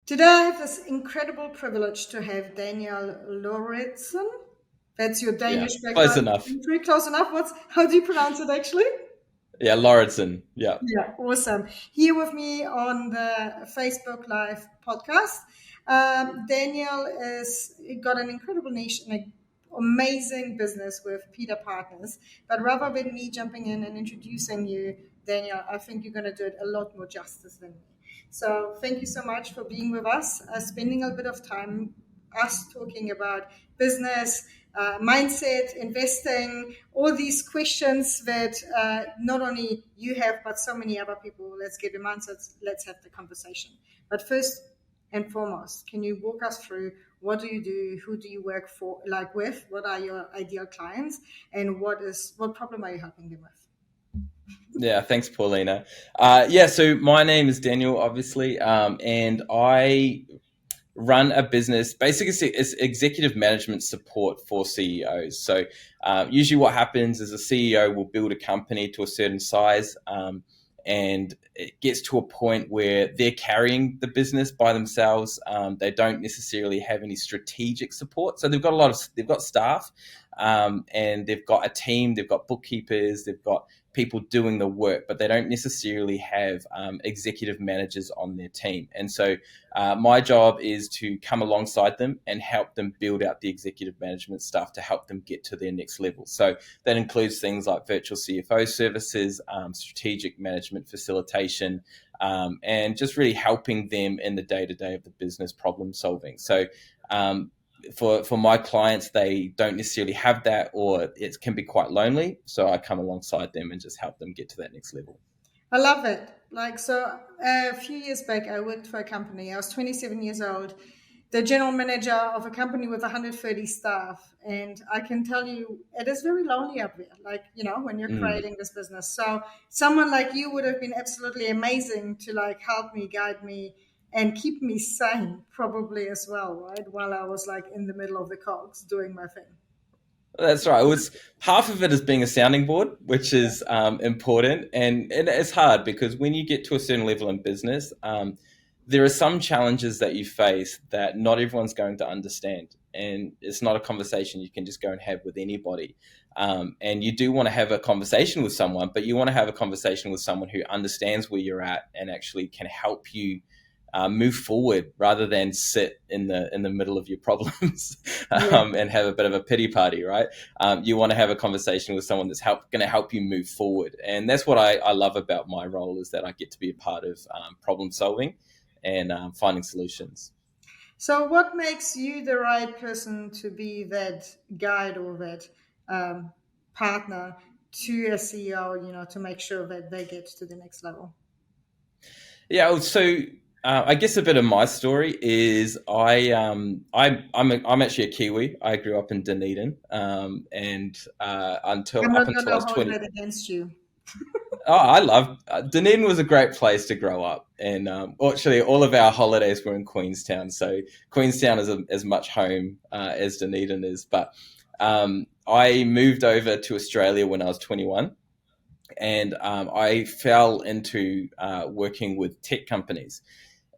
Today I have this incredible privilege to have Daniel Lauridsen. That's your Yeah, Danish close background. enough. Pretty close enough. How do you pronounce it actually? Yeah, Lauridsen. Yeah. Yeah, awesome. Here with me on the Facebook Live podcast. Daniel is got an incredible niche and an amazing business with Peter Partners. But rather than me jumping in and introducing you, Daniel, I think you're going to do it a lot more justice than me. So thank you so much for being with us, spending a bit of time us talking about business, mindset, investing, all these questions that not only you have, but so many other people. Let's get them answered. Let's have the conversation. But first and foremost, can you walk us through what do you do? Who do you work for, like with? What are your ideal clients? And what problem are you helping them with? Yeah, thanks, Paulina. So my name is Daniel, obviously, and I run a business. Basically, it's executive management support for CEOs. So usually what happens is a CEO will build a company to a certain size, and it gets to a point where they're carrying the business by themselves. They don't necessarily have any strategic support. So they've got staff, and they've got a team, they've got bookkeepers, they've got people doing the work, but they don't necessarily have executive managers on their team. And so my job is to come alongside them and help them build out the executive management stuff to help them get to their next level. So that includes things like virtual CFO services, strategic management facilitation, and just really helping them in the day-to-day of the business problem solving. So for my clients, they don't necessarily have that, or it can be quite lonely. So I come alongside them and just help them get to that next level. I love it. A few years back, I worked for a company. I was 27 years old, the general manager of a company with 130 staff. And I can tell you, it is very lonely up there, when you're Mm. creating this business. So someone like you would have been absolutely amazing to help me, guide me, and keep me sane probably as well, right? While I was in the middle of the cogs doing my thing. That's right. It was half of it is being a sounding board, which is important, and it's hard because when you get to a certain level in business, there are some challenges that you face that not everyone's going to understand, and it's not a conversation you can just go and have with anybody. And you do want to have a conversation with someone, but you want to have a conversation with someone who understands where you're at and actually can help you move forward rather than sit in the middle of your problems Yeah. and have a bit of a pity party, right? You want to have a conversation with someone that's going to help you move forward, and that's what I love about my role is that I get to be a part of problem solving and finding solutions. So, what makes you the right person to be that guide or that um, partner to a CEO, to make sure that they get to the next level? Yeah, so I guess a bit of my story is I'm actually a Kiwi. I grew up in Dunedin, and I'm up not going until I to was hold 20. that against you. Oh, I love Dunedin was a great place to grow up, and actually, all of our holidays were in Queenstown. So Queenstown is as much home as Dunedin is. But I moved over to Australia when I was 21, and I fell into working with tech companies.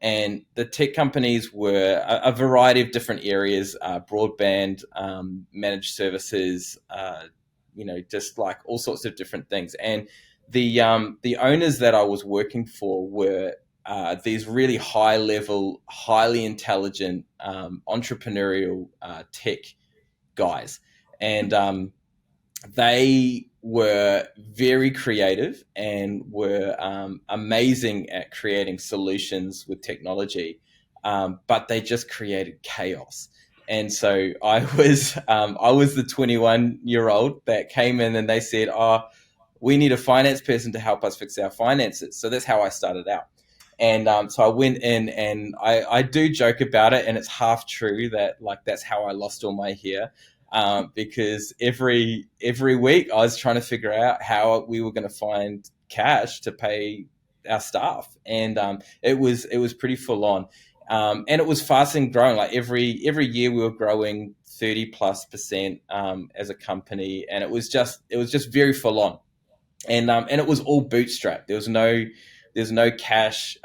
And the tech companies were a variety of different areas: broadband, managed services, just like all sorts of different things. And the owners that I was working for were these really high level, highly intelligent, entrepreneurial tech guys, and they were very creative and were amazing at creating solutions with technology, but they just created chaos. And so I was the 21-year-old that came in and they said, "Oh, we need a finance person to help us fix our finances." So that's how I started out. And so I went in, and I do joke about it, and it's half true that that's how I lost all my hair, because every week I was trying to figure out how we were going to find cash to pay our staff, and it was pretty full on, and it was fast and growing. Like every year we were growing 30+% as a company, and it was just very full on, and it was all bootstrapped. There was no there's no cash,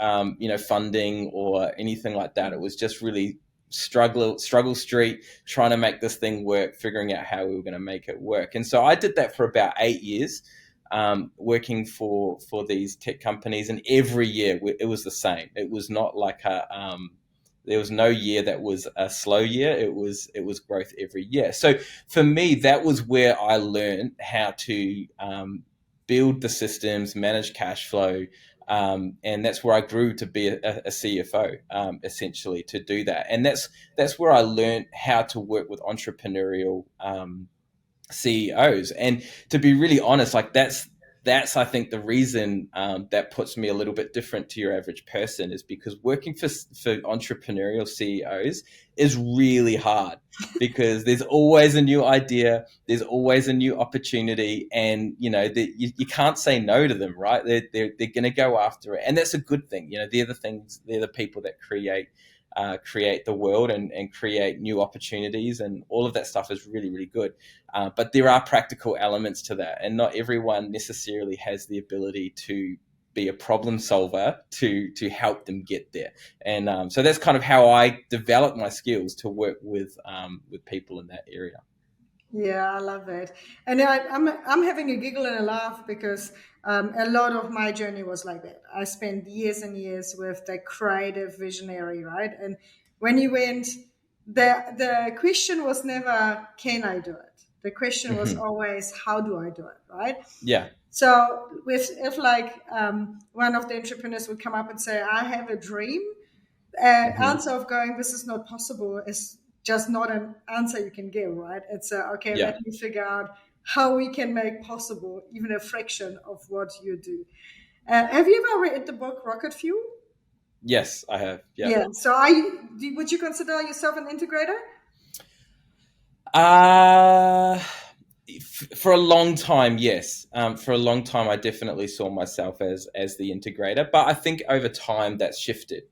funding or anything like that. It was just really struggle street, trying to make this thing work, figuring out how we were going to make it work. And so I did that for about 8 years, working for these tech companies, and every year it was the same. It was not like there was no year that was a slow year. It was growth every year. So for me, that was where I learned how to build the systems, manage cash flow, and that's where I grew to be a CFO, essentially, to do that. And that's where I learned how to work with entrepreneurial CEOs. And to be really honest, like that's I think the reason that puts me a little bit different to your average person, is because working for entrepreneurial CEOs is really hard, because there's always a new idea, there's always a new opportunity, and you can't say no to them, right? They're going to go after it, and that's a good thing. They're the people that create the world and create new opportunities, and all of that stuff is really, really good. But there are practical elements to that, and not everyone necessarily has the ability to be a problem solver to help them get there. And so that's kind of how I developed my skills to work with people in that area. Yeah, I love it. And I'm having a giggle and a laugh because a lot of my journey was like that. I spent years and years with the creative visionary, right? And when you went, the question was never, can I do it? The question was always, how do I do it, right? Yeah. So if like one of the entrepreneurs would come up and say, I have a dream, answer of going, this is not possible, is just not an answer you can give, right? It's okay, Yeah. let me figure out how we can make possible even a fraction of what you do. Have you ever read the book Rocket Fuel? Yes, I have. Yeah. Yeah. So would you consider yourself an integrator? For a long time, yes. For a long time, I definitely saw myself as the integrator. But I think over time that's shifted,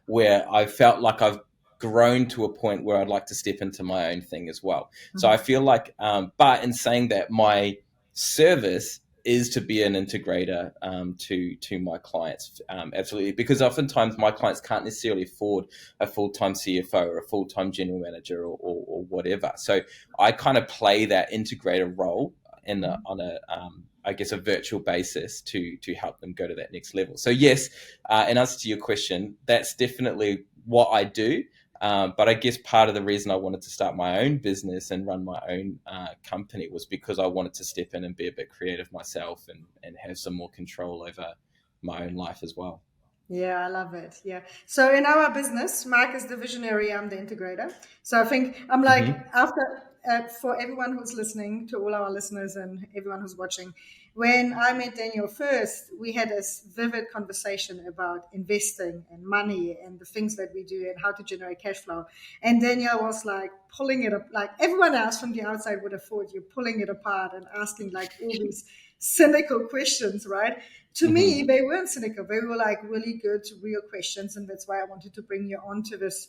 where I felt like I've grown to a point where I'd like to step into my own thing as well. So I feel like, but in saying that, my service is to be an integrator to my clients, absolutely, because oftentimes my clients can't necessarily afford a full-time CFO or a full-time general manager or whatever. So I kind of play that integrator role on a I guess a virtual basis to help them go to that next level. So yes, in answer to your question, that's definitely what I do. But I guess part of the reason I wanted to start my own business and run my own company was because I wanted to step in and be a bit creative myself and have some more control over my own life as well. Yeah, I love it. Yeah. So in our business, Mark is the visionary, I'm the integrator. So I think I'm like, after, for everyone who's listening, to all our listeners and everyone who's watching, when I met Daniel first, we had this vivid conversation about investing and money and the things that we do and how to generate cash flow. And Daniel was like pulling it up, like everyone else from the outside would have thought you're pulling it apart and asking like all these cynical questions, right? To me, they weren't cynical. They were like really good, real questions. And that's why I wanted to bring you on to this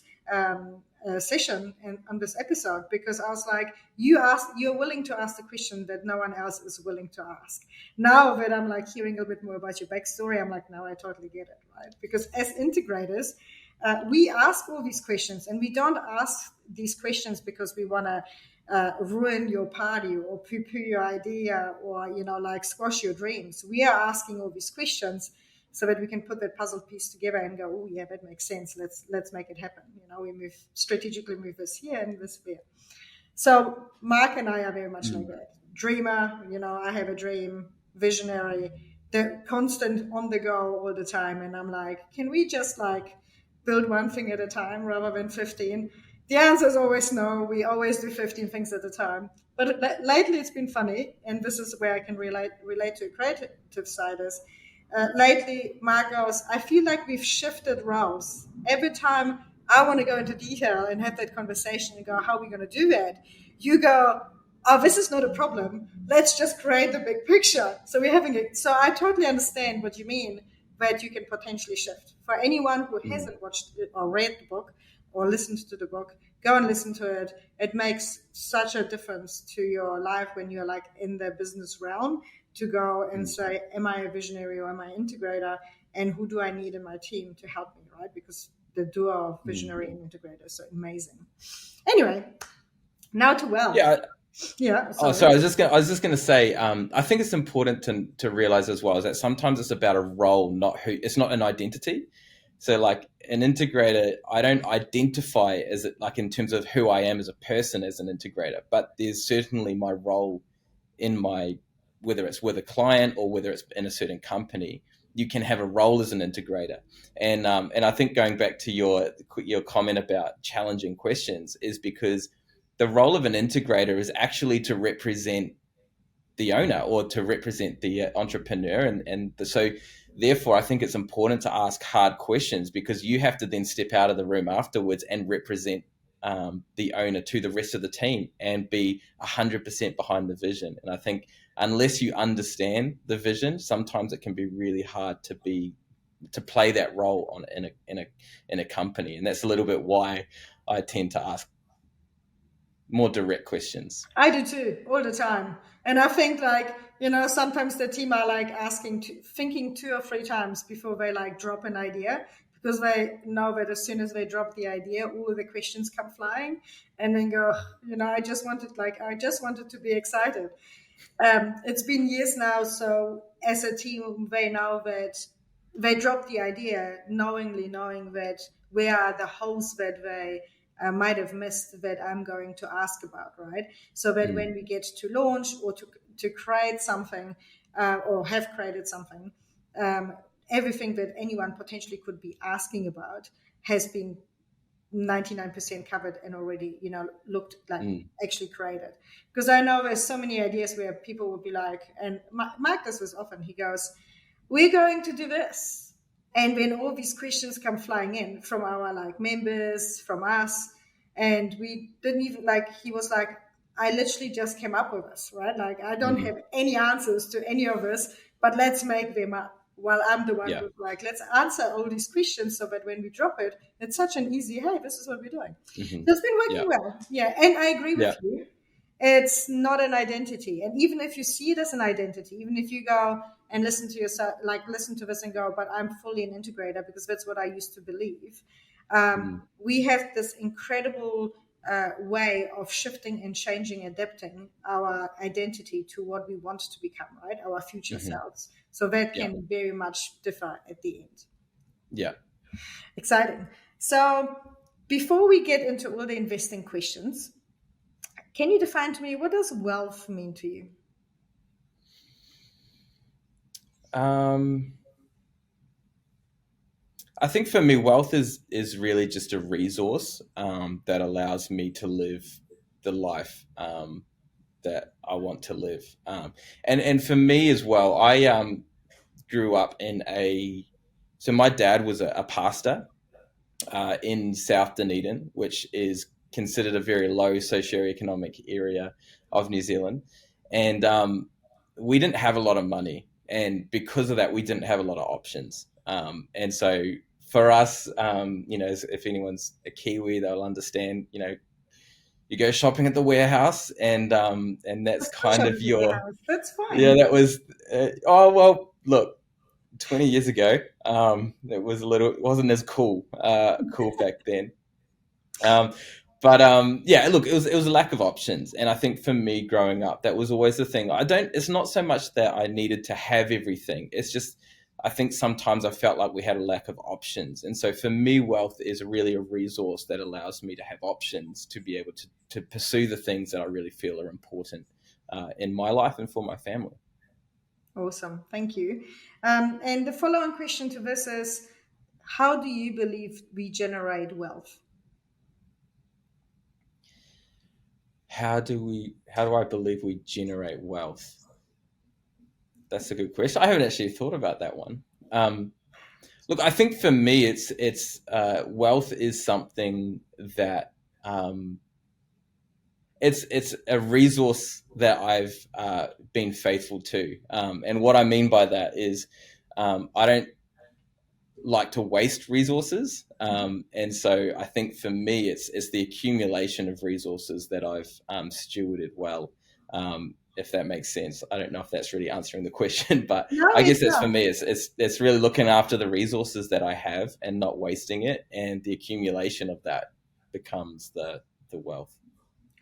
session and on this episode, because I was like, you're willing to ask the question that no one else is willing to ask. Now that I'm like hearing a bit more about your backstory, I'm like, now I totally get it, right? Because as integrators, we ask all these questions, and we don't ask these questions because we want to ruin your party or poo-poo your idea or like squash your dreams. We are asking all these questions so that we can put that puzzle piece together and go, oh yeah, that makes sense, let's make it happen. We strategically move this here and this there. So Mark and I are very much like that. Dreamer, I have a dream, visionary, the constant on the go all the time. And I'm like, can we just like build one thing at a time rather than 15? The answer is always no. We always do 15 things at a time. But lately it's been funny, and this is where I can relate to a creative side is, lately Mark goes, I feel like we've shifted roles. Every time I want to go into detail and have that conversation and go, how are we going to do that? You go, oh, this is not a problem. Let's just create the big picture. So we're having it. So I totally understand what you mean, that you can potentially shift. For anyone who hasn't watched it or read the book or listened to the book, go and listen to it. It makes such a difference to your life when you're like in the business realm, to go and say, am I a visionary or am I an integrator? and who do I need in my team to help me, right? Because the duo of Mm. visionary and integrator is so amazing. Anyway, now to wealth. Yeah. Yeah, Oh, sorry. sorry. I was just gonna say. I think it's important to realize as well is that sometimes it's about a role, not who. It's not an identity. So, like an integrator, I don't identify as it like in terms of who I am as a person as an integrator, but there's certainly my role in my whether it's with a client or whether it's in a certain company. You can have a role as an integrator, and I think going back to your comment about challenging questions is because the role of an integrator is actually to represent the owner or to represent the entrepreneur so therefore I think it's important to ask hard questions because you have to then step out of the room afterwards and represent the owner to the rest of the team and be 100% behind the vision. And I think unless you understand the vision, sometimes it can be really hard to play that role in a company. And that's a little bit why I tend to ask more direct questions. I do too, all the time. And I think like, sometimes the team are like thinking 2 or 3 times before they like drop an idea because they know that as soon as they drop the idea, all of the questions come flying and then go, I just wanted to be excited. It's been years now, so as a team, they know that they dropped the idea knowingly, knowing that where are the holes that they might have missed that I'm going to ask about, right? So that Mm, when we get to launch or to create something or have created something, um, everything that anyone potentially could be asking about has been 99% covered and already, looked like mm, actually created. Because I know there's so many ideas where people would be like, and Mike does this often, he goes, we're going to do this. And when all these questions come flying in from our like members, from us, and we didn't even like, he was like, I literally just came up with this, right? Like I don't mm. have any answers to any of this, but let's make them up. While I'm the one Yeah. who's like, let's answer all these questions so that when we drop it, it's such an easy, hey, this is what we're doing. Hmm. So it's been Yeah. working well. Yeah. And I agree Yeah. with you. It's not an identity. And even if you see it as an identity, even if you go and listen to yourself, like listen to this and go, but I'm fully an integrator because that's what I used to believe. Mm, We have this incredible way of shifting and changing, adapting our identity to what we want to become, right? Our future hmm. selves. So that Yeah. can very much differ at the end. Yeah. Exciting. So before we get into all the investing questions, can you define to me what does wealth mean to you? Um, I think for me, wealth is really just a resource that allows me to live the life that I want to live. And for me as well, I grew up in a so my dad was a pastor in South Dunedin, which is considered a very low socioeconomic area of New Zealand. And we didn't have a lot of money. And because of that, we didn't have a lot of options. And so for us, if anyone's a Kiwi, they'll understand, you go shopping at the warehouse and I that's still kind shop of at the your, warehouse. That's yeah, fine. that was, oh, well, look, 20 years ago, it wasn't as cool back then. Um, but yeah, look, it was a lack of options, and I think for me growing up, that was always the thing. I don't. It's not so much that I needed to have everything. It's just I think sometimes I felt like we had a lack of options, and so for me, wealth is really a resource that allows me to have options to be able to pursue the things that I really feel are important in my life and for my family. Awesome. Thank you. And the follow-on question to this is, how do you believe we generate wealth? How do I believe we generate wealth? That's a good question. I haven't actually thought about that one. Look, I think for me, it's wealth is something that it's a resource that I've been faithful to, and what I mean by that is I don't like to waste resources, and so I think for me, it's the accumulation of resources that I've stewarded well. if that makes sense. I don't know if that's really answering the question, but No, I it guess that's for does. me. It's really looking after the resources that I have and not wasting it, and the accumulation of that becomes the wealth.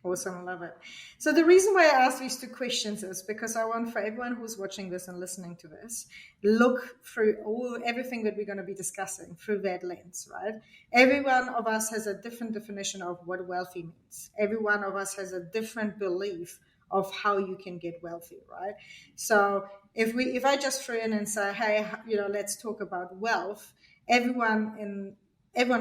Awesome, I love it. So the reason why I asked these two questions is because I want for everyone who's watching this and listening to this, look through everything that we're going to be discussing through that lens, right? Every one of us has a different definition of what wealthy means. Every one of us has a different belief of how you can get wealthy, right? So if I just throw in and say, hey, let's talk about wealth, everyone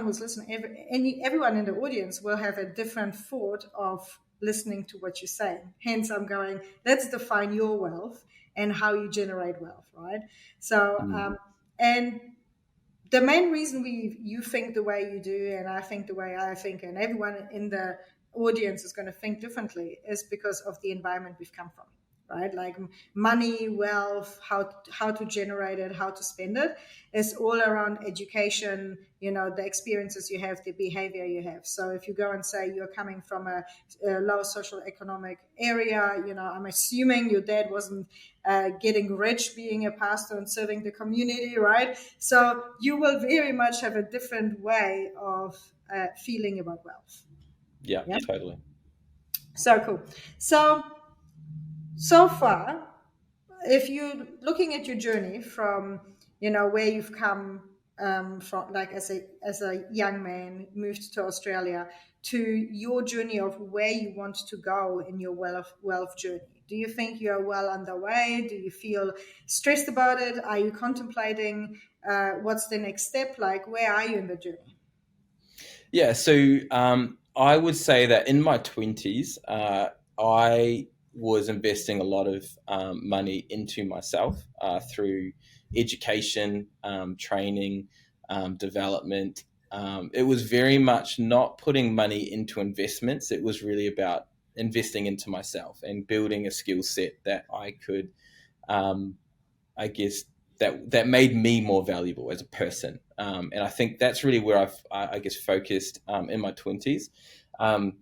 who's listening, everyone in the audience will have a different thought of listening to what you're saying. Hence, I'm going, let's define your wealth and how you generate wealth, right? So, and the main reason you think the way you do, and I think the way I think, and everyone in the audience is going to think differently, is because of the environment we've come from, right? Like money, wealth, how to generate it, how to spend it, is all around education. The experiences you have, the behavior you have. So if you go and say you're coming from a low social economic area, I'm assuming your dad wasn't getting rich being a pastor and serving the community, right? So you will very much have a different way of feeling about wealth. Yeah, Yeah. totally. So cool. So far, if you're looking at your journey from where you've come from, like as a young man, moved to Australia, to your journey of where you want to go in your wealth journey, do you think you're well underway? Do you feel stressed about it? Are you contemplating what's the next step? Like, where are you in the journey? Yeah, so I would say that in my 20s, I was investing a lot of money into myself through education, training, development. It was very much not putting money into investments. It was really about investing into myself and building a skill set that I could, um, I guess, that made me more valuable as a person. And I think that's really where I guess, focused in my 20s. Um,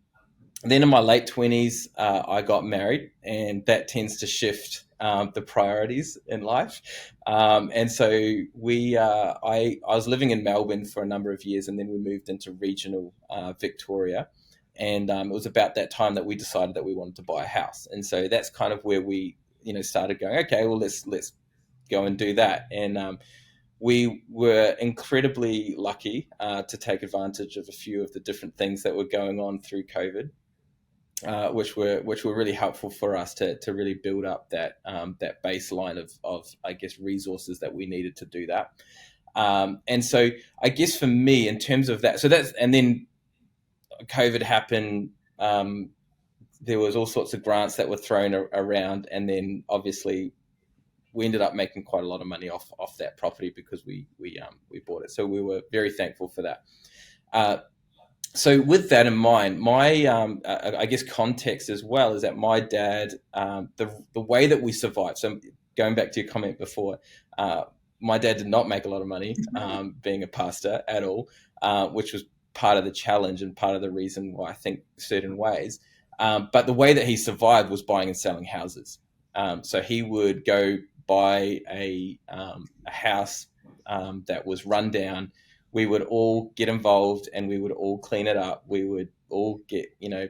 then in my late 20s, I got married, and that tends to shift the priorities in life. And so I was living in Melbourne for a number of years, and then we moved into regional Victoria. And it was about that time that we decided that we wanted to buy a house. And so that's kind of where we, started going, okay, well, let's go and do that. And we were incredibly lucky to take advantage of a few of the different things that were going on through COVID, which were really helpful for us to really build up that baseline of I guess, resources that we needed to do that. And so I guess for me, in terms of that, and then COVID happened. There was all sorts of grants that were thrown around, and then obviously we ended up making quite a lot of money off that property because we bought it. So we were very thankful for that. So with that in mind, my I guess context as well is that my dad, the way that we survived. So going back to your comment before, my dad did not make a lot of money being a pastor at all, which was part of the challenge and part of the reason why I think certain ways. But the way that he survived was buying and selling houses. So he would go buy a house that was run down. We would all get involved and we would all clean it up. We would all get,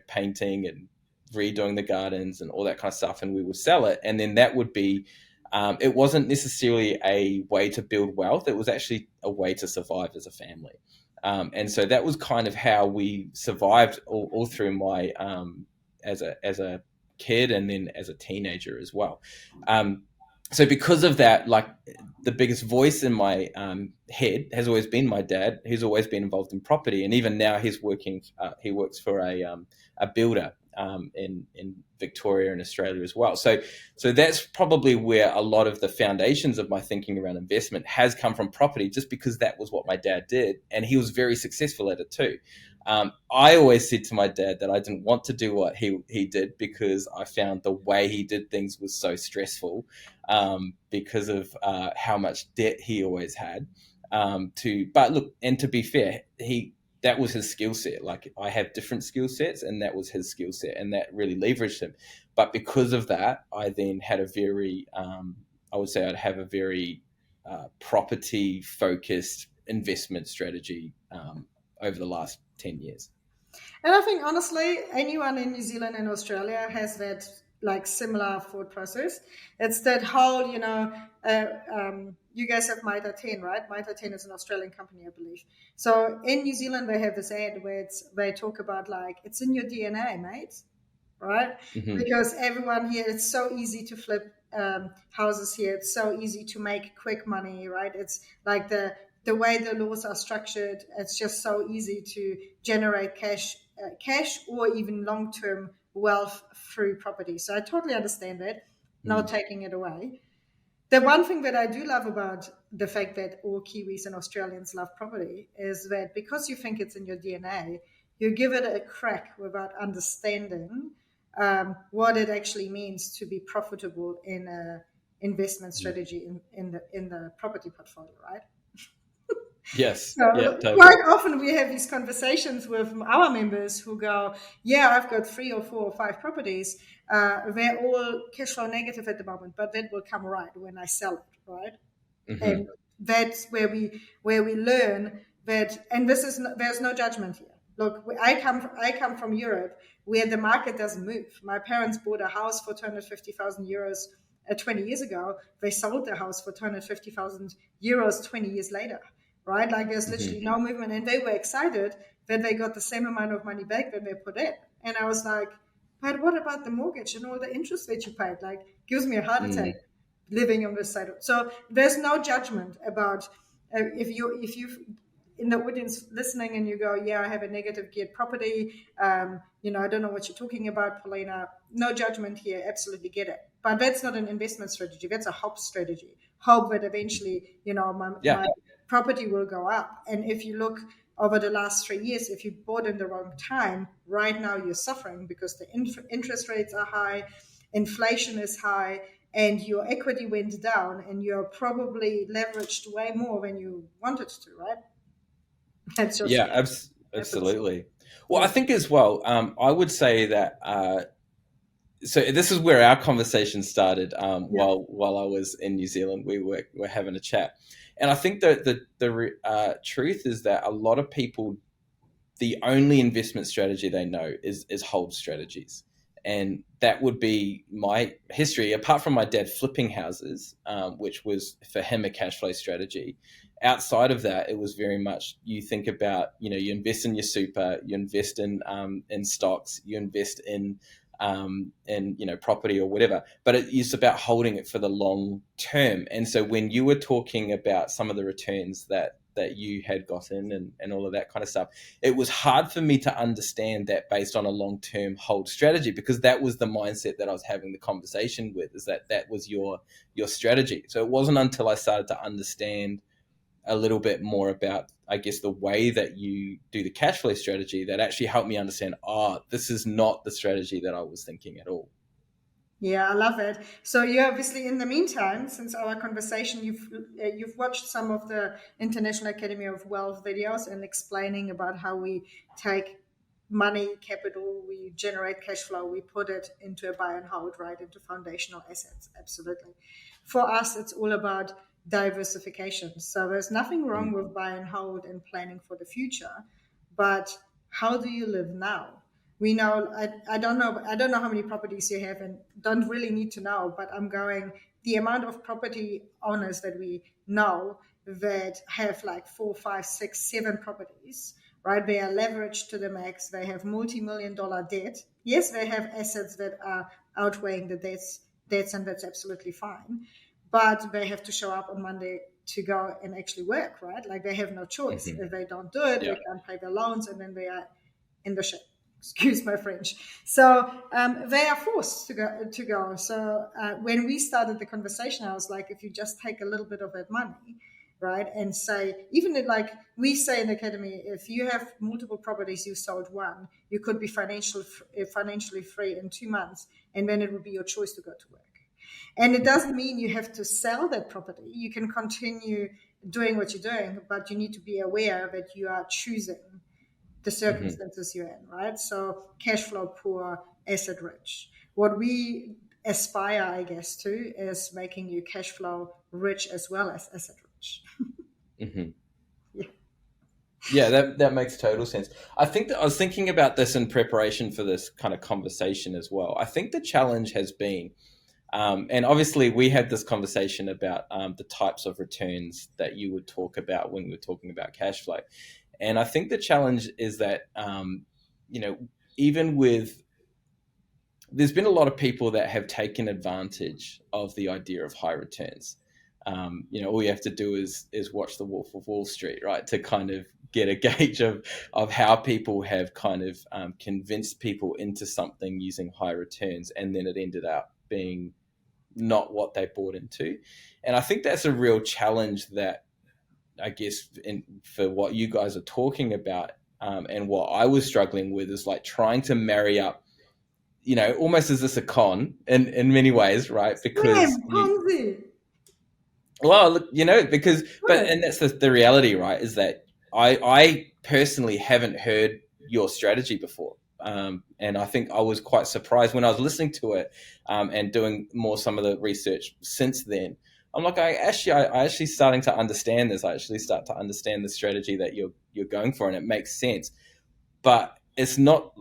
painting and redoing the gardens and all that kind of stuff, and we would sell it. And then that would be, it wasn't necessarily a way to build wealth. It was actually a way to survive as a family. And so that was kind of how we survived all through my, as a kid and then as a teenager as well. So because of that, like, the biggest voice in my head has always been my dad, who's always been involved in property, and even now he's working. He works for a builder in Victoria and Australia as well. So that's probably where a lot of the foundations of my thinking around investment has come from, property, just because that was what my dad did, and he was very successful at it too. I always said to my dad that I didn't want to do what he did because I found the way he did things was so stressful, because of how much debt he always had. But look, and to be fair, that was his skill set. Like I have different skill sets, and that was his skill set, and that really leveraged him. But because of that, I then had a very, I would say, I'd have a very property focused investment strategy over the last 10 years. And I think honestly, anyone in New Zealand and Australia has that like similar thought process. It's that whole, you guys have Mitre 10, right? Mitre 10 is an Australian company, I believe. So in New Zealand, they have this ad where they talk about like, it's in your DNA, mate, right? Mm-hmm. Because everyone here, it's so easy to flip houses here. It's so easy to make quick money, right? It's like the way the laws are structured, it's just so easy to generate cash or even long-term wealth through property. So I totally understand that, not taking it away. The one thing that I do love about the fact that all Kiwis and Australians love property is that because you think it's in your DNA, you give it a crack without understanding what it actually means to be profitable in a investment strategy in the property portfolio, right? Yes. So Yeah, totally. quite often we have these conversations with our members who go, yeah, I've got 3 or 4 or 5 properties. They're all cash flow negative at the moment, but that will come right when I sell it, right? Mm-hmm. And that's where we learn that, and there's no judgment here. Look, I come from Europe where the market doesn't move. My parents bought a house for 250,000 euros 20 years ago. They sold the house for 250,000 euros 20 years later. Right? Like there's literally no movement. And they were excited that they got the same amount of money back that they put in. And I was like, but what about the mortgage and all the interest that you paid? Like, gives me a heart attack living on this side. So there's no judgment about if you in the audience listening and you go, yeah, I have a negative geared property. I don't know what you're talking about, Paulina. No judgment here. Absolutely get it. But that's not an investment strategy. That's a hope strategy. Hope that eventually, my property will go up. And if you look over the last 3 years, if you bought in the wrong time, right now you're suffering because the interest rates are high, inflation is high, and your equity went down, and you're probably leveraged way more than you wanted to, right? That's just absolutely. Well, I think as well, I would say that. So this is where our conversation started. While I was in New Zealand, we were having a chat, and I think that the truth is that a lot of people, the only investment strategy they know is hold strategies, and that would be my history. Apart from my dad flipping houses, which was for him a cash flow strategy. Outside of that, it was very much you think about, you invest in your super, you invest in stocks, you invest in property or whatever, but it's about holding it for the long term. And so when you were talking about some of the returns that you had gotten and all of that kind of stuff, it was hard for me to understand that based on a long-term hold strategy, because that was the mindset that I was having the conversation with, is that was your strategy. So it wasn't until I started to understand a little bit more about, I guess, the way that you do the cash flow strategy that actually helped me understand, this is not the strategy that I was thinking at all. Yeah, I love it. So you obviously, in the meantime, since our conversation, you've watched some of the International Academy of Wealth videos and explaining about how we take money, capital, we generate cash flow, we put it into a buy and hold, right, into foundational assets. Absolutely. For us, it's all about diversification. So there's nothing wrong with buy and hold and planning for the future, but how do you live now? We know, I don't know how many properties you have and don't really need to know, but I'm going, the amount of property owners that we know that have like 4, 5, 6, 7 properties, right? They are leveraged to the max. They have multi-million-dollar debt. Yes, they have assets that are outweighing the debts, and that's absolutely fine. But they have to show up on Monday to go and actually work, right? Like they have no choice. If they don't do it, they can't pay their loans, and then they are in the shit. Excuse my French. So they are forced to go. So when we started the conversation, I was like, if you just take a little bit of that money, right, and say, even like we say in the academy, if you have multiple properties, you sold one, you could be financially free in 2 months, and then it would be your choice to go to work. And it doesn't mean you have to sell that property. You can continue doing what you're doing, but you need to be aware that you are choosing the Hmm. circumstances you're in, right? So cash flow poor, asset rich. What we aspire, I guess, to is making you cash flow rich as well as asset rich. Hmm. Yeah. Yeah, that makes total sense. I think that I was thinking about this in preparation for this kind of conversation as well. I think the challenge has been, and obviously we had this conversation about the types of returns that you would talk about when we were talking about cash flow. And I think the challenge is that, you know, even with, there's been a lot of people that have taken advantage of the idea of high returns. All you have to do is watch The Wolf of Wall Street, right, to kind of get a gauge of how people have kind of convinced people into something using high returns, and then it ended up being not what they bought into. And I think that's a real challenge that I guess for what you guys are talking about, and what I was struggling with is like trying to marry up, almost as this a con in many ways, right? Because Same, Ponzi. well, look, because, but, Good. and that's the reality, right? Is that I personally haven't heard your strategy before. And I think I was quite surprised when I was listening to it, and doing more some of the research since then. I'm like, I actually starting to understand this. I actually start to understand the strategy that you're going for, and it makes sense. But it's not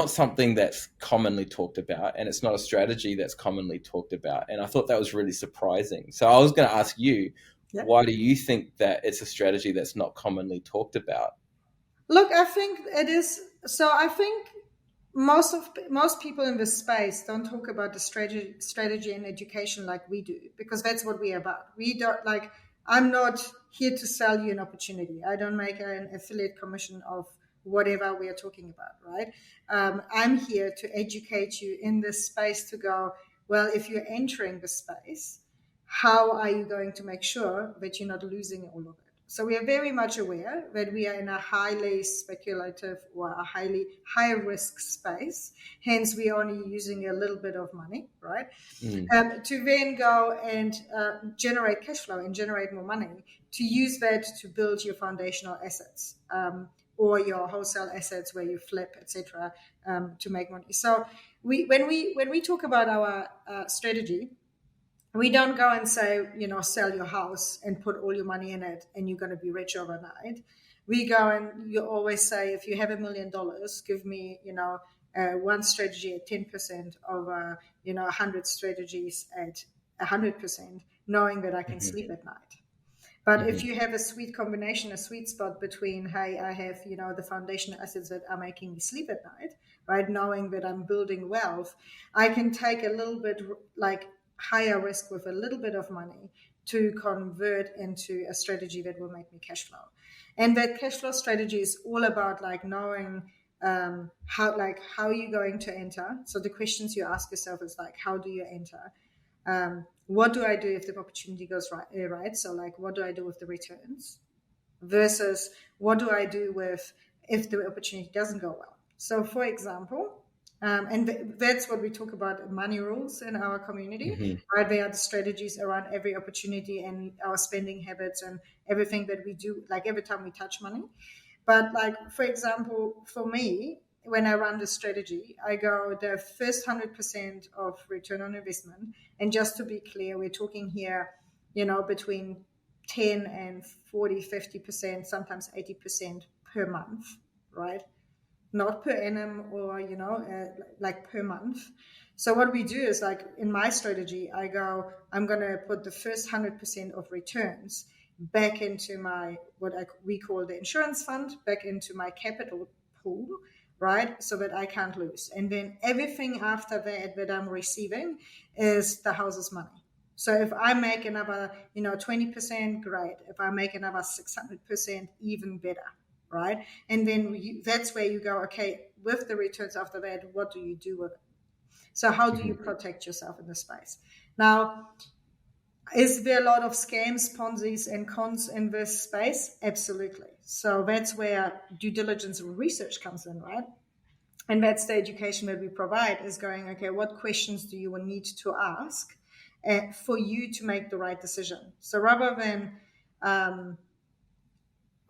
something that's commonly talked about, and it's not a strategy that's commonly talked about. And I thought that was really surprising. So I was going to ask you, Yeah. why do you think that it's a strategy that's not commonly talked about? Look, I think it is. So I think most people in this space don't talk about the strategy and education like we do, because that's what we're about. We don't like. I'm not here to sell you an opportunity. I don't make an affiliate commission of whatever we are talking about, right? I'm here to educate you in this space to go, well, if you're entering the space, how are you going to make sure that you're not losing all of it? So we are very much aware that we are in a highly speculative or a highly high risk space. Hence, we are only using a little bit of money, right? Mm, To then go and generate cash flow and generate more money, to use that to build your foundational assets, or your wholesale assets where you flip, etc., to make money. So when we talk about our strategy, we don't go and say, sell your house and put all your money in it and you're going to be rich overnight. We go and you always say, if you have $1 million, give me, one strategy at 10% over, 100 strategies at 100%, knowing that I can hmm sleep at night. But if hmm you have a sweet combination, a sweet spot between, hey, I have, the foundational assets that are making me sleep at night, right? Knowing that I'm building wealth, I can take a little bit like higher risk with a little bit of money to convert into a strategy that will make me cash flow. And that cash flow strategy is all about like knowing how you're going to enter. So the questions you ask yourself is like, how do you enter? What do I do if the opportunity goes right? So like, what do I do with the returns versus what do I do with if the opportunity doesn't go well? So for example, and that's what we talk about money rules in our community, hmm right? They are the strategies around every opportunity and our spending habits and everything that we do, like every time we touch money. But like, for example, for me, when I run the strategy, I go the first 100% of return on investment. And just to be clear, we're talking here, between 10 and 40, 50%, sometimes 80% per month, right? Not per annum or, like per month. So what we do is like in my strategy, I go, I'm going to put the first 100% of returns back into my, we call the insurance fund, back into my capital pool, right? So that I can't lose. And then everything after that I'm receiving is the house's money. So if I make another, 20%, great. If I make another 600%, even better, right? And then that's where you go, okay, with the returns after that, what do you do with it? So how do you hmm protect yourself in this space? Now, is there a lot of scams, Ponzi's, and cons in this space? Absolutely. So that's where due diligence and research comes in, right? And that's the education that we provide, is going, okay, what questions do you need to ask for you to make the right decision? So rather than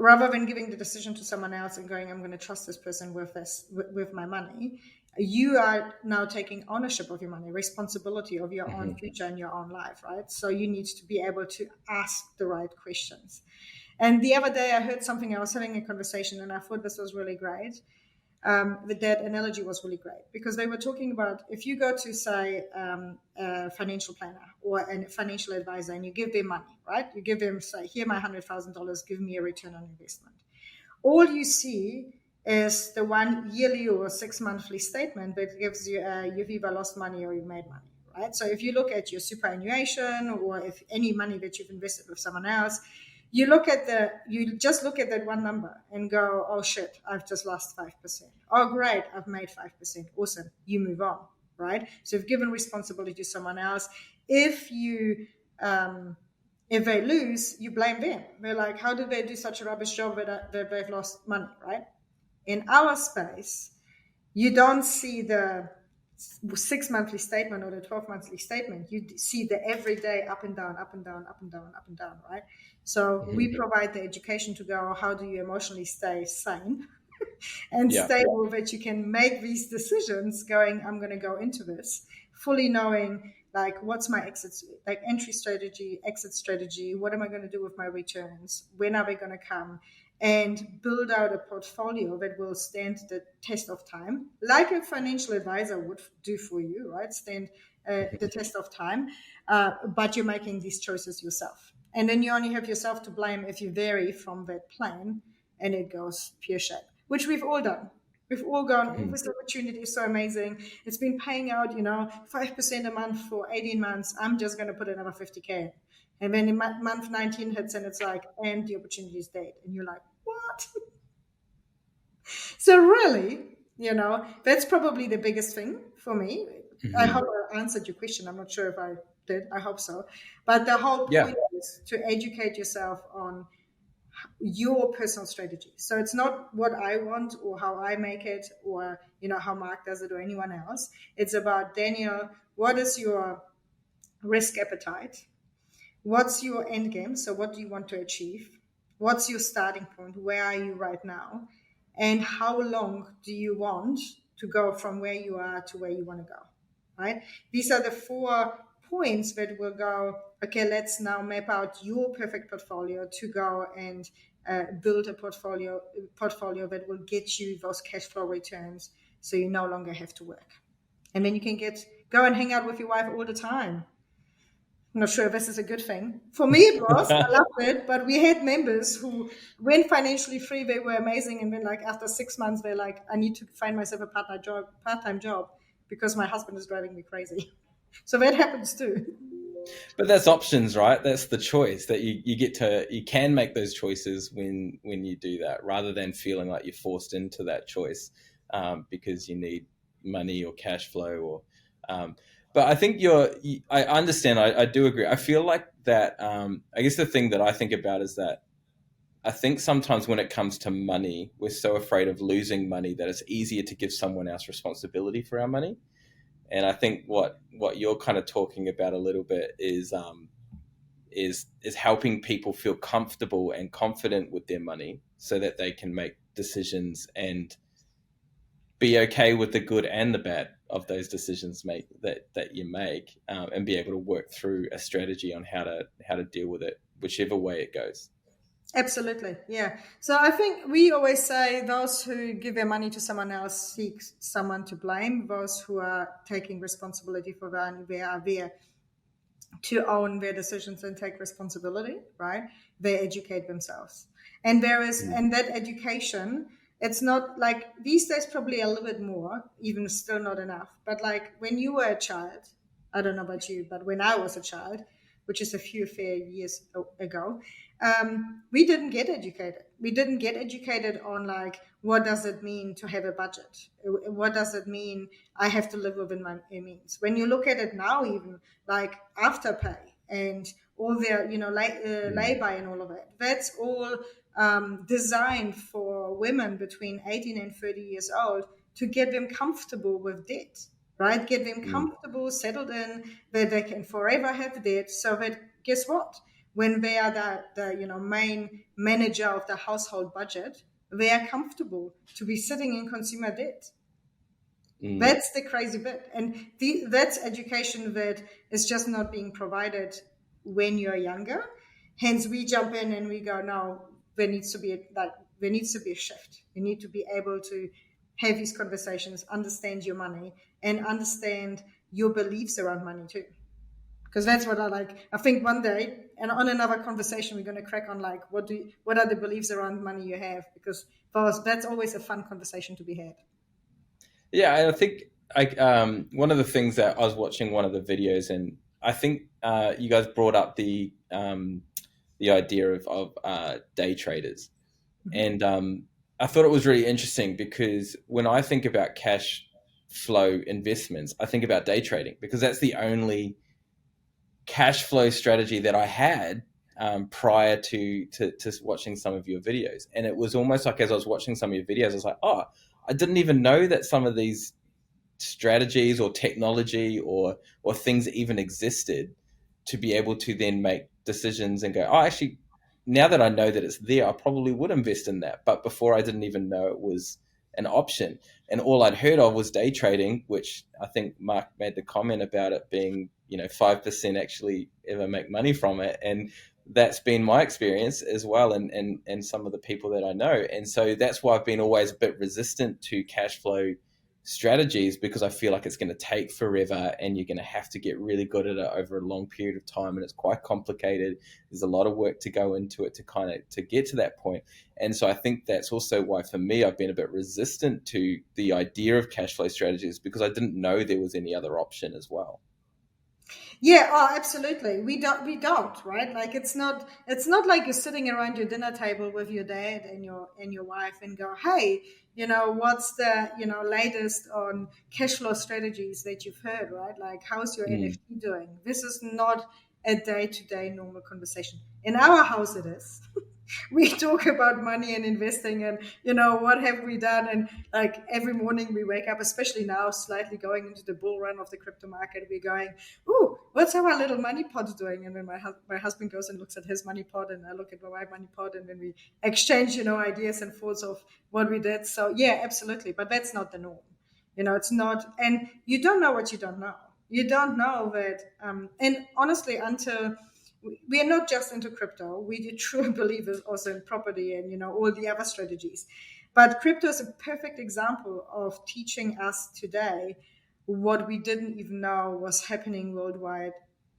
rather than giving the decision to someone else and going, I'm going to trust this person with my money, you are now taking ownership of your money, responsibility of your own future and your own life, right? So you need to be able to ask the right questions. And the other day I heard something, I was having a conversation and I thought this was really great. That analogy was really great because they were talking about if you go to, say, a financial planner or a financial advisor and you give them money, right? You give them, say, here, my $100,000, give me a return on investment. All you see is the one yearly or 6 monthly statement that gives you you've either lost money or you've made money, right? So if you look at your superannuation or if any money that you've invested with someone else, you just look at that one number and go, oh shit, I've just lost 5%. Oh great, I've made 5%. Awesome. You move on, right? So you've given responsibility to someone else. If they lose, you blame them. They're like, how did they do such a rubbish job that they've lost money, right? In our space, you don't see the 6 monthly statement or the 12 monthly statement. You see the everyday up and down, up and down, up and down, up and down, right? So we provide the education to go, how do you emotionally stay sane and stable that you can make these decisions going, I'm going to go into this fully knowing like what's my entry strategy, exit strategy, what am I going to do with my returns, when are they going to come, and build out a portfolio that will stand the test of time, like a financial advisor would do for you, right? Stand the test of time, but you're making these choices yourself. And then you only have yourself to blame if you vary from that plan and it goes pear-shaped, which we've all done. We've all gone, this opportunity is so amazing. It's been paying out, 5% a month for 18 months. I'm just going to put another 50K. And then in month 19 hits and it's like, and the opportunity is dead. And you're like, what? So really, that's probably the biggest thing for me. I hope I answered your question. I'm not sure if I did. I hope so. But the whole point is to educate yourself on your personal strategy. So it's not what I want or how I make it or, how Mark does it or anyone else. It's about, Daniel, what is your risk appetite? What's your end game? So what do you want to achieve? What's your starting point? Where are you right now? And how long do you want to go from where you are to where you want to go, right? These are the 4 points that will go, okay, let's now map out your perfect portfolio to go and build a portfolio that will get you those cash flow returns so you no longer have to work. And then you can go and hang out with your wife all the time. I'm not sure if this is a good thing. For me, it was. I loved it. But we had members who went financially free. They were amazing. And then, after 6 months, they're like, I need to find myself a part-time job because my husband is driving me crazy. So that happens too. But that's options, right? That's the choice that you can make those choices when you do that, rather than feeling like you're forced into that choice because you need money or cash flow or. But I think I understand. I do agree. I feel like that. I guess the thing that I think about is that I think sometimes when it comes to money, we're so afraid of losing money that it's easier to give someone else responsibility for our money. And I think what you're kind of talking about a little bit is helping people feel comfortable and confident with their money so that they can make decisions and be okay with the good and the bad of those decisions that you make, and be able to work through a strategy on how to deal with it, whichever way it goes. Absolutely, yeah. So I think we always say those who give their money to someone else seek someone to blame. Those who are taking responsibility for that, they are there to own their decisions and take responsibility, right? They educate themselves. And and that education, it's not like these days, probably a little bit more, even still not enough. But when you were a child, I don't know about you, but when I was a child, which is a few fair years ago, we didn't get educated. We didn't get educated on what does it mean to have a budget? What does it mean I have to live within my means? When you look at it now, even Afterpay and all their, lay-by and all of it, that's all designed for women between 18 and 30 years old to get them comfortable with debt, right? Get them comfortable, settled in, that they can forever have debt, so that, guess what? when they are the main manager of the household budget, they are comfortable to be sitting in consumer debt. That's the crazy bit. And that's education that is just not being provided when you're younger. Hence, we jump in and we go, no, there needs to be a shift. You need to be able to have these conversations, understand your money, and understand your beliefs around money too. Because that's what I like. I think one day, and on another conversation, we're going to crack on like what are the beliefs around money you have? Because for us, that's always a fun conversation to be had. Yeah, I think one of the things that I was watching one of the videos, and I think you guys brought up the idea of day traders, and I thought it was really interesting because when I think about cash flow investments, I think about day trading because that's the only cash flow strategy that I had prior to watching some of your videos. And it was almost like as I was watching some of your videos, I was like, oh, I didn't even know that some of these strategies or technology or things even existed to be able to then make decisions and go, oh, actually, now that I know that it's there, I probably would invest in that. But before I didn't even know it was an option. And all I'd heard of was day trading, which I think Mark made the comment about it being, 5% actually ever make money from it. And that's been my experience as well, and some of the people that I know. And so that's why I've been always a bit resistant to cash flow strategies, because I feel like it's going to take forever and you're going to have to get really good at it over a long period of time, and it's quite complicated. There's a lot of work to go into it to get to that point. And so I think that's also why for me I've been a bit resistant to the idea of cash flow strategies, because I didn't know there was any other option as well. Yeah, oh, absolutely. We don't, right? Like it's not like you're sitting around your dinner table with your dad and your wife and go, hey, what's the latest on cash flow strategies that you've heard, right? Like how's your NFT doing? This is not a day-to-day normal conversation. In our house it is. We talk about money and investing and what have we done, and like every morning we wake up, especially now slightly going into the bull run of the crypto market, we're going, ooh, what's our little money pot doing? And then my husband goes and looks at his money pot and I look at my money pot, and then we exchange ideas and thoughts of what we did. So yeah, absolutely, but that's not the norm. It's not, and you don't know what you don't know. You don't know that, and honestly, until we are not just into crypto. We are true believers also in property and all the other strategies. But crypto is a perfect example of teaching us today what we didn't even know was happening worldwide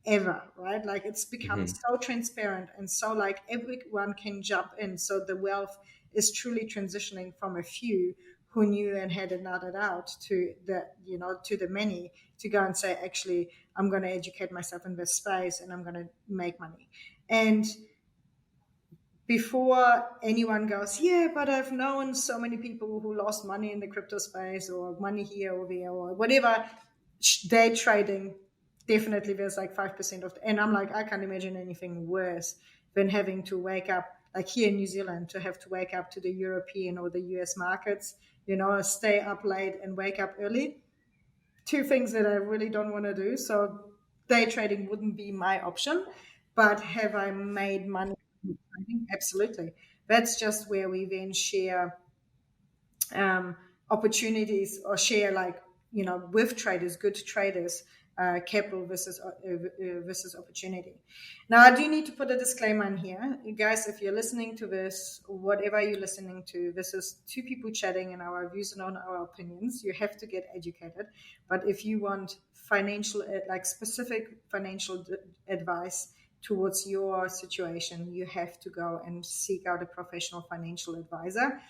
ever, right? Like it's become so transparent and so like everyone can jump in. So the wealth is truly transitioning from a few who knew and had it nodded out to the many, to go and say, actually, I'm going to educate myself in this space and I'm going to make money. And before anyone goes, yeah, but I've known so many people who lost money in the crypto space or money here or there or whatever, day trading, definitely there's like 5% of, and I'm like, I can't imagine anything worse than having to wake up, like here in New Zealand, to have to wake up to the European or the US markets, stay up late and wake up early. Two things that I really don't want to do. So day trading wouldn't be my option. But have I made money? Absolutely. That's just where we then share opportunities or share with traders, good traders, capital versus opportunity. Now, I do need to put a disclaimer in here. You guys, if you're listening to this, whatever you're listening to, this is two people chatting and our views and on our opinions. You have to get educated. But if you want specific financial advice towards your situation, you have to go and seek out a professional financial advisor.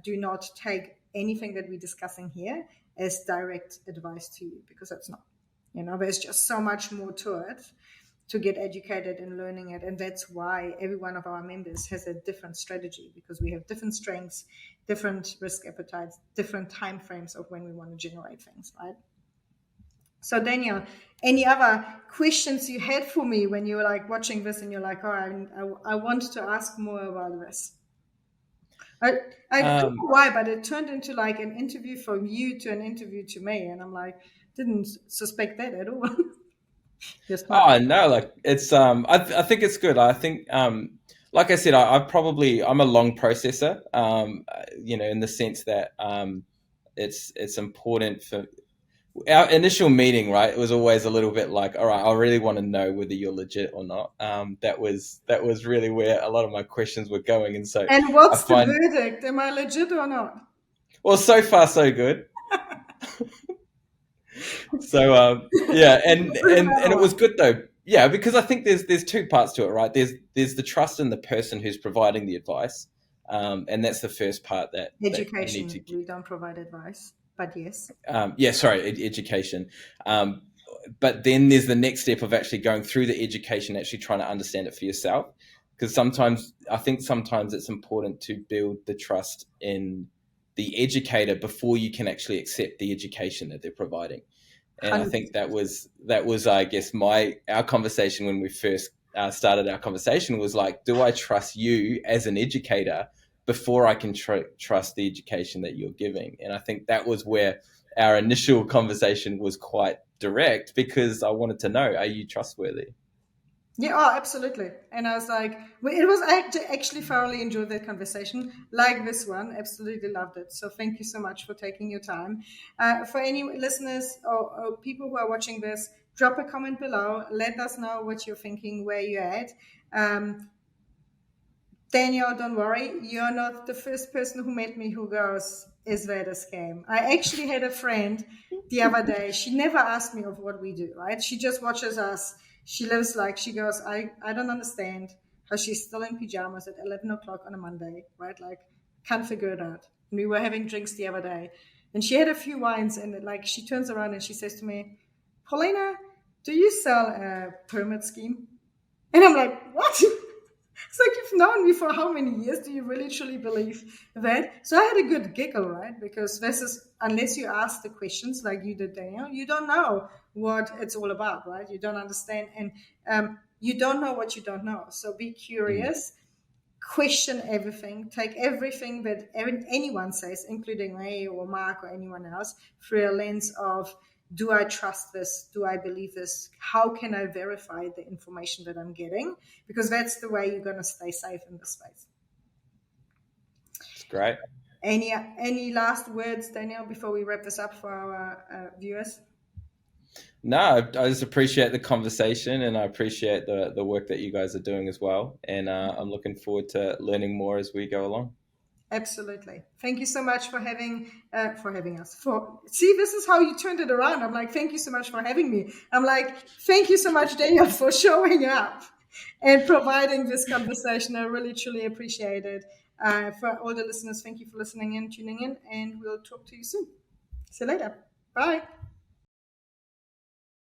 Do not take anything that we're discussing here as direct advice to you, because that's not. There's just so much more to it to get educated and learning it. And that's why every one of our members has a different strategy, because we have different strengths, different risk appetites, different time frames of when we want to generate things, right? So Daniel, any other questions you had for me when you were like watching this and you're like, oh, I want to ask more about this? I don't know why, but it turned into like an interview from you to an interview to me, and I'm like, didn't suspect that at all. You're smart. Oh no, like it's I think it's good. I think like I said, I'm a long processor. In the sense that it's important for our initial meeting, right? It was always a little bit like, all right, I really want to know whether you're legit or not. That was really where a lot of my questions were going, and so And I what's the find, verdict? Am I legit or not? well, so far so good. So yeah, and it was good though. Yeah, because I think there's two parts to it, right? There's the trust in the person who's providing the advice, and that's the first part that you need to Education. We don't provide advice, but yes. yeah, sorry, education. Um, but then there's the next step of actually going through the education, actually trying to understand it for yourself. Because sometimes it's important to build the trust in the educator before you can actually accept the education that they're providing. And I think 100%. that was I guess our conversation when we first started our conversation was like, do I trust you as an educator before I can trust the education that you're giving? And I think that was where our initial conversation was quite direct, because I wanted to know, are you trustworthy? Yeah, oh, absolutely. And I was like, it was, I actually thoroughly enjoyed that conversation, like this one. Absolutely loved it. So thank you so much for taking your time. For any listeners or people who are watching this, drop a comment below. Let us know what you're thinking, where you're at. Daniel, don't worry. You're not the first person who met me who goes, is that a scam? I actually had a friend the other day. She never asked me of what we do, right? She just watches us. She lives like, she goes, I don't understand how she's still in pajamas at 11 o'clock on a Monday, right? Like, can't figure it out. And we were having drinks the other day. And she had a few wines, and like, she turns around and she says to me, Paulina, do you sell a pyramid scheme? And I'm like, what? It's like, you've known me for how many years? Do you really truly believe that? So I had a good giggle, right? Because this is, unless you ask the questions like you did, Daniel, you don't know what it's all about, right? You don't understand, and you don't know what you don't know. So be Mm. curious, question everything, take everything that anyone says, including me or Mark or anyone else, through a lens of, do I trust this? Do I believe this? How can I verify the information that I'm getting? Because that's the way you're going to stay safe in this space. It's great. Any last words, Daniel, before we wrap this up for our viewers? No, I just appreciate the conversation, and I appreciate the work that you guys are doing as well. And I'm looking forward to learning more as we go along. Absolutely. Thank you so much for having us. For see, this is how you turned it around. I'm like, thank you so much for having me. I'm like, thank you so much, Daniel, for showing up and providing this conversation. I really truly appreciate it. For all the listeners, thank you for listening in, tuning in, and we'll talk to you soon. See you later. Bye.